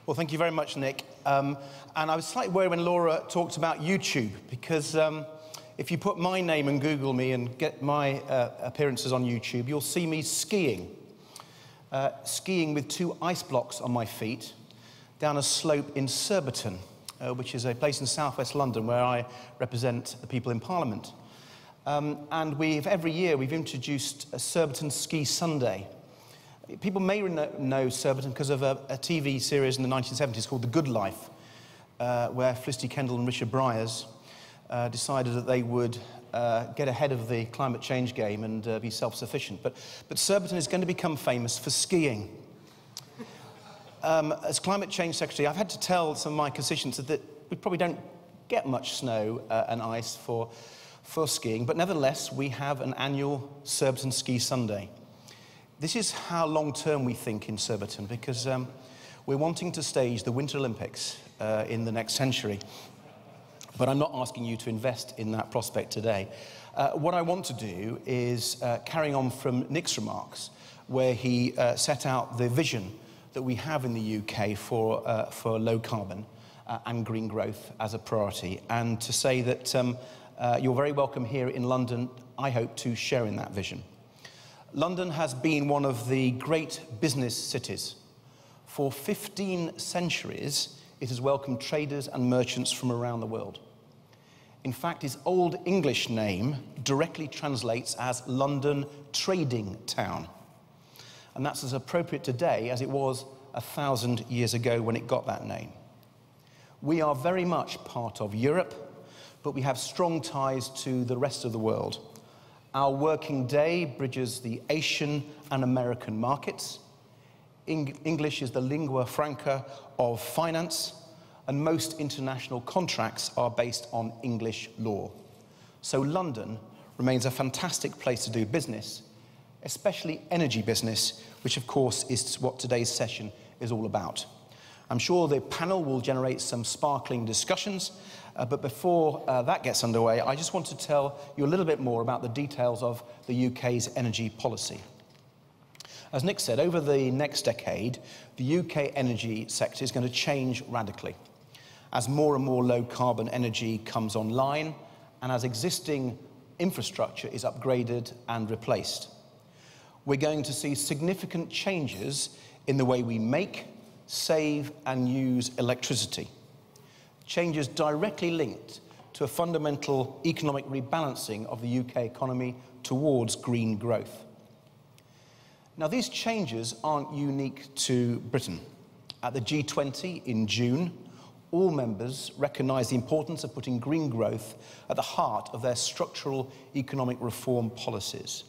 Well, thank you very much, Nick. And I was slightly worried when Laura talked about YouTube, because if you put my name and Google me and get my appearances on YouTube, you'll see me skiing. Skiing with 2 ice blocks on my feet down a slope in Surbiton, which is a place in southwest London where I represent the people in Parliament. And every year we've introduced a Surbiton Ski Sunday. People may know Surbiton because of a TV series in the 1970s called The Good Life, where Felicity Kendall and Richard Bryars decided that they would get ahead of the climate change game and be self-sufficient. But Surbiton is going to become famous for skiing. As Climate Change Secretary, I've had to tell some of my constituents that we probably don't get much snow and ice for skiing, but nevertheless, we have an annual Surbiton Ski Sunday. This is how long-term we think in Surbiton, because we're wanting to stage the Winter Olympics in the next century. But I'm not asking you to invest in that prospect today. What I want to do is, carrying on from Nick's remarks, where he set out the vision that we have in the UK for low carbon and green growth as a priority, and to say that you're very welcome here in London, I hope, to share in that vision. London has been one of the great business cities. For 15 centuries, it has welcomed traders and merchants from around the world. In fact, its Old English name directly translates as London Trading Town. And that's as appropriate today as it was 1,000 years ago when it got that name. We are very much part of Europe, but we have strong ties to the rest of the world. Our working day bridges the Asian and American markets. English is the lingua franca of finance, and most international contracts are based on English law. So London remains a fantastic place to do business, especially energy business, which of course is what today's session is all about. I'm sure the panel will generate some sparkling discussions, but before that gets underway, I just want to tell you a little bit more about the details of the UK's energy policy. As Nick said, over the next decade, the UK energy sector is going to change radically as more and more low-carbon energy comes online and as existing infrastructure is upgraded and replaced. We're going to see significant changes in the way we make, save and use electricity. Changes directly linked to a fundamental economic rebalancing of the UK economy towards green growth. Now, these changes aren't unique to Britain. At the G20 in June, all members recognised the importance of putting green growth at the heart of their structural economic reform policies.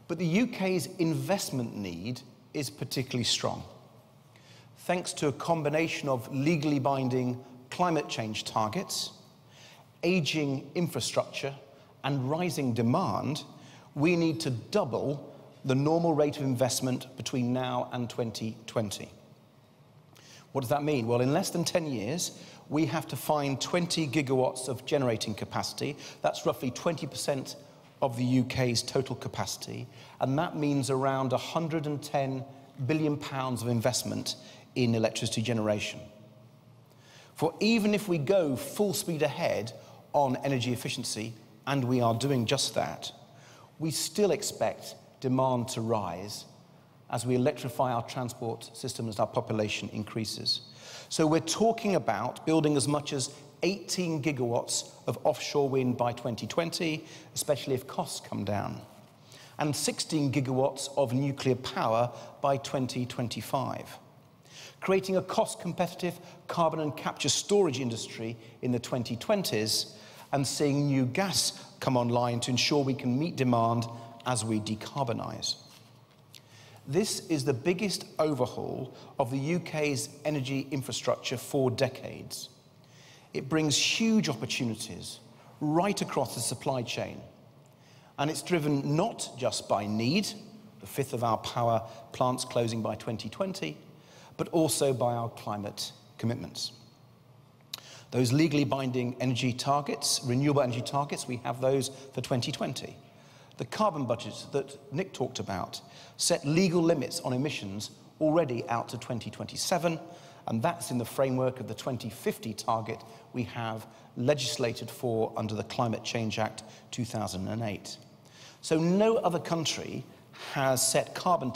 But the UK's investment need is particularly strong, thanks to a combination of legally binding climate change targets, aging infrastructure, and rising demand. We need to double the normal rate of investment between now and 2020. What does that mean? Well, in less than 10 years, we have to find 20 gigawatts of generating capacity. That's roughly 20% of the UK's total capacity, and that means around £110 billion of investment in electricity generation. For even if we go full speed ahead on energy efficiency, and we are doing just that, we still expect demand to rise as we electrify our transport system as our population increases. So we're talking about building as much as 18 gigawatts of offshore wind by 2020, especially if costs come down, and 16 gigawatts of nuclear power by 2025. Creating a cost-competitive carbon and capture storage industry in the 2020s, and seeing new gas come online to ensure we can meet demand as we decarbonise. This is the biggest overhaul of the UK's energy infrastructure for decades. It brings huge opportunities right across the supply chain, and it's driven not just by need, the fifth of our power plants closing by 2020, but also by our climate commitments. Those legally binding energy targets, renewable energy targets, we have those for 2020. The carbon budgets that Nick talked about set legal limits on emissions already out to 2027, And that's in the framework of the 2050 target we have legislated for under the Climate Change Act 2008. So no other country has set carbon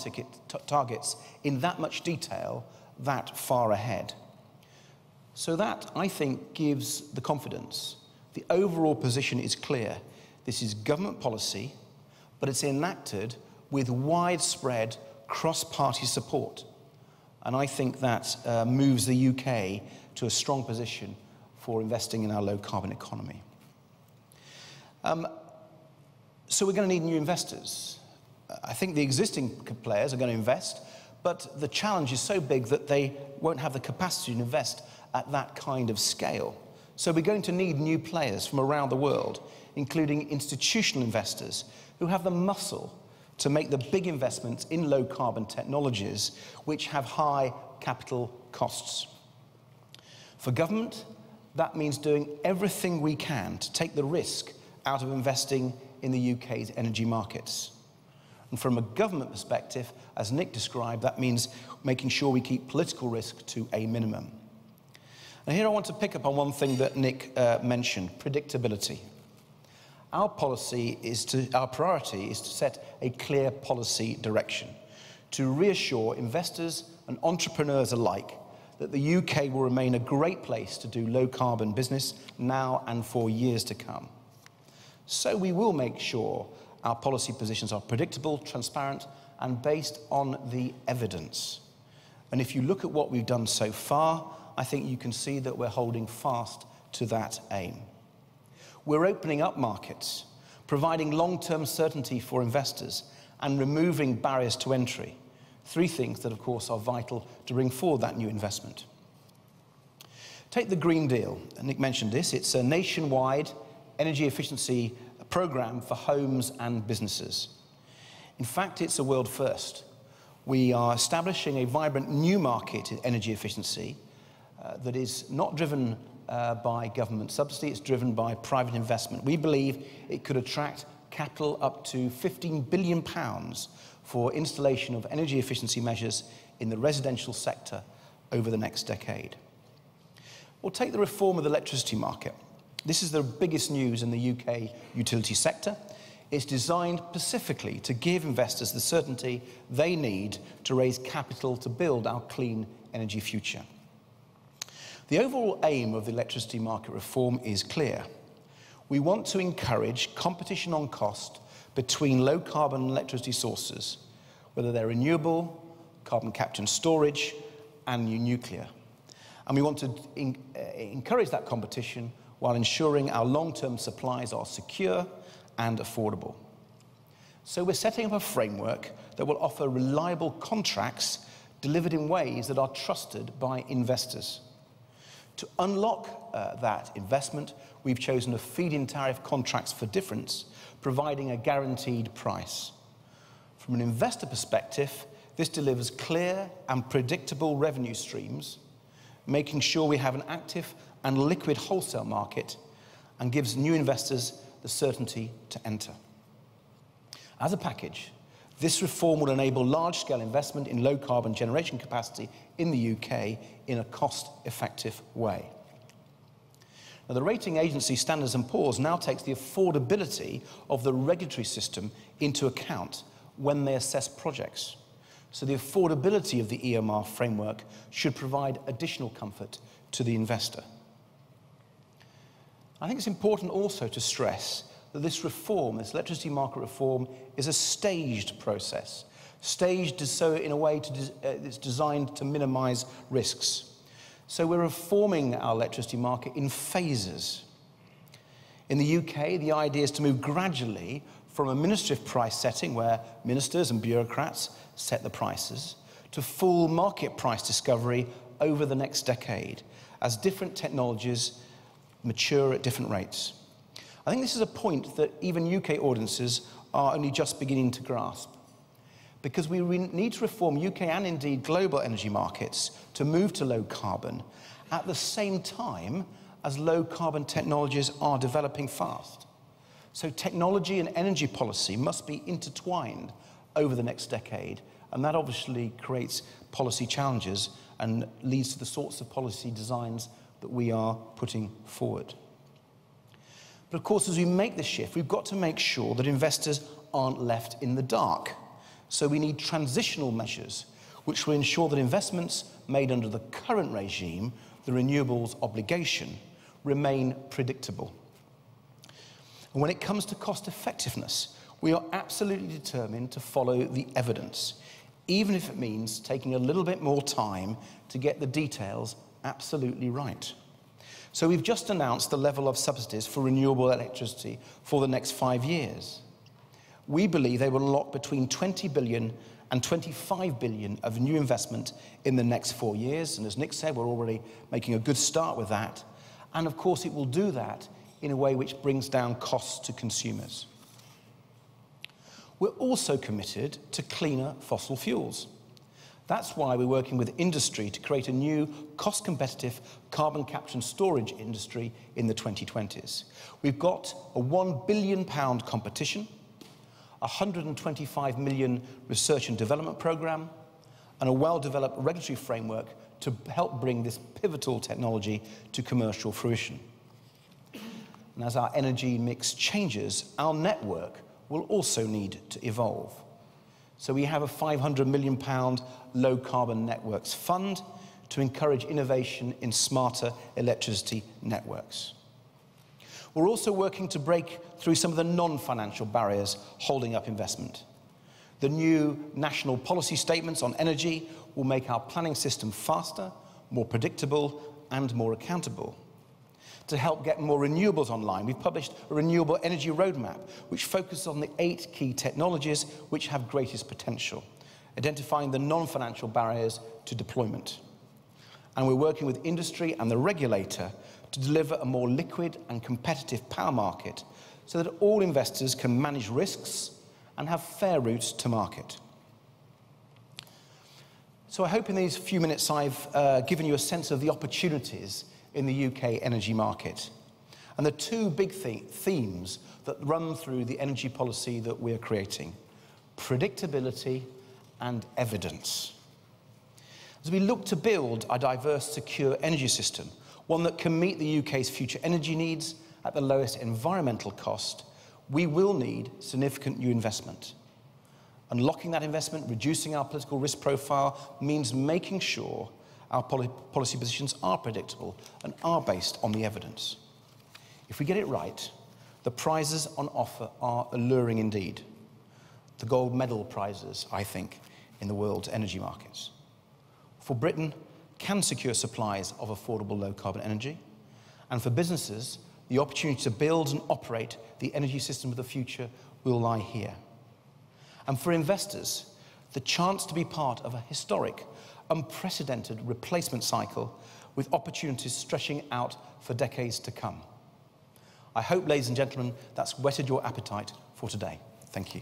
targets in that much detail that far ahead. So that, I think, gives the confidence. The overall position is clear. This is government policy, but it's enacted with widespread cross-party support. And I think that moves the UK to a strong position for investing in our low-carbon economy. So we're going to need new investors. I think the existing players are going to invest, but the challenge is so big that they won't have the capacity to invest at that kind of scale. So we're going to need new players from around the world, including institutional investors who have the muscle to make the big investments in low-carbon technologies which have high capital costs. For government, that means doing everything we can to take the risk out of investing in the UK's energy markets. And from a government perspective, as Nick described, that means making sure we keep political risk to a minimum. And here I want to pick up on one thing that Nick mentioned, predictability. Our priority is to set a clear policy direction, to reassure investors and entrepreneurs alike that the UK will remain a great place to do low-carbon business now and for years to come. So we will make sure our policy positions are predictable, transparent, and based on the evidence. And if you look at what we've done so far, I think you can see that we're holding fast to that aim. We're opening up markets, providing long-term certainty for investors, and removing barriers to entry. Three things that, of course, are vital to bring forward that new investment. Take the Green Deal. Nick mentioned this. It's a nationwide energy efficiency program for homes and businesses. In fact, it's a world first. We are establishing a vibrant new market in energy efficiency that is not driven by government subsidy, it's driven by private investment. We believe it could attract capital up to £15 billion for installation of energy efficiency measures in the residential sector over the next decade. We'll take the reform of the electricity market. This is the biggest news in the UK utility sector. It's designed specifically to give investors the certainty they need to raise capital to build our clean energy future. The overall aim of the electricity market reform is clear. We want to encourage competition on cost between low-carbon electricity sources, whether they're renewable, carbon capture and storage, and new nuclear. And we want to encourage that competition while ensuring our long-term supplies are secure and affordable. So we're setting up a framework that will offer reliable contracts delivered in ways that are trusted by investors. To unlock that investment, we've chosen a feed-in tariff contracts for difference, providing a guaranteed price. From an investor perspective, this delivers clear and predictable revenue streams, making sure we have an active and liquid wholesale market, and gives new investors the certainty to enter. As a package, this reform will enable large-scale investment in low-carbon generation capacity in the UK in a cost-effective way. Now, the rating agency Standards & Poor's now takes the affordability of the regulatory system into account when they assess projects. So the affordability of the EMR framework should provide additional comfort to the investor. I think it's important also to stress that this reform, this electricity market reform, is a staged process. Staged so in a way it's designed to minimize risks. So we're reforming our electricity market in phases. In the UK, the idea is to move gradually from administrative price setting, where ministers and bureaucrats set the prices, to full market price discovery over the next decade, as different technologies mature at different rates. I think this is a point that even UK audiences are only just beginning to grasp, because we need to reform UK and indeed global energy markets to move to low carbon at the same time as low carbon technologies are developing fast. So technology and energy policy must be intertwined over the next decade, and that obviously creates policy challenges and leads to the sorts of policy designs that we are putting forward. But of course, as we make this shift, we've got to make sure that investors aren't left in the dark. So we need transitional measures which will ensure that investments made under the current regime, the renewables obligation, remain predictable. And when it comes to cost effectiveness, we are absolutely determined to follow the evidence, even if it means taking a little bit more time to get the details absolutely right. So we've just announced the level of subsidies for renewable electricity for the next 5 years. We believe they will unlock between 20 billion and 25 billion of new investment in the next 4 years. And as Nick said, we're already making a good start with that. And of course, it will do that in a way which brings down costs to consumers. We're also committed to cleaner fossil fuels. That's why we're working with industry to create a new cost-competitive carbon capture and storage industry in the 2020s. We've got a £1 billion competition, a £125 million research and development programme, and a well-developed regulatory framework to help bring this pivotal technology to commercial fruition. And as our energy mix changes, our network will also need to evolve. So we have a £500 million low carbon networks fund to encourage innovation in smarter electricity networks. We're also working to break through some of the non-financial barriers holding up investment. The new national policy statements on energy will make our planning system faster, more predictable, and more accountable. To help get more renewables online, we've published a renewable energy roadmap, which focuses on the 8 key technologies which have greatest potential, identifying the non-financial barriers to deployment. And we're working with industry and the regulator to deliver a more liquid and competitive power market so that all investors can manage risks and have fair routes to market. So I hope in these few minutes I've given you a sense of the opportunities in the UK energy market and the 2 big themes that run through the energy policy that we're creating: predictability and evidence. As we look to build a diverse, secure energy system, one that can meet the UK's future energy needs at the lowest environmental cost, we will need significant new investment. Unlocking that investment, reducing our political risk profile, means making sure our policy positions are predictable and are based on the evidence. If we get it right, the prizes on offer are alluring indeed. The gold medal prizes, I think, in the world's energy markets. For Britain, can secure supplies of affordable low-carbon energy. And for businesses, the opportunity to build and operate the energy system of the future will lie here. And for investors, the chance to be part of a historic, unprecedented replacement cycle with opportunities stretching out for decades to come. I hope, ladies and gentlemen, that's whetted your appetite for today. Thank you.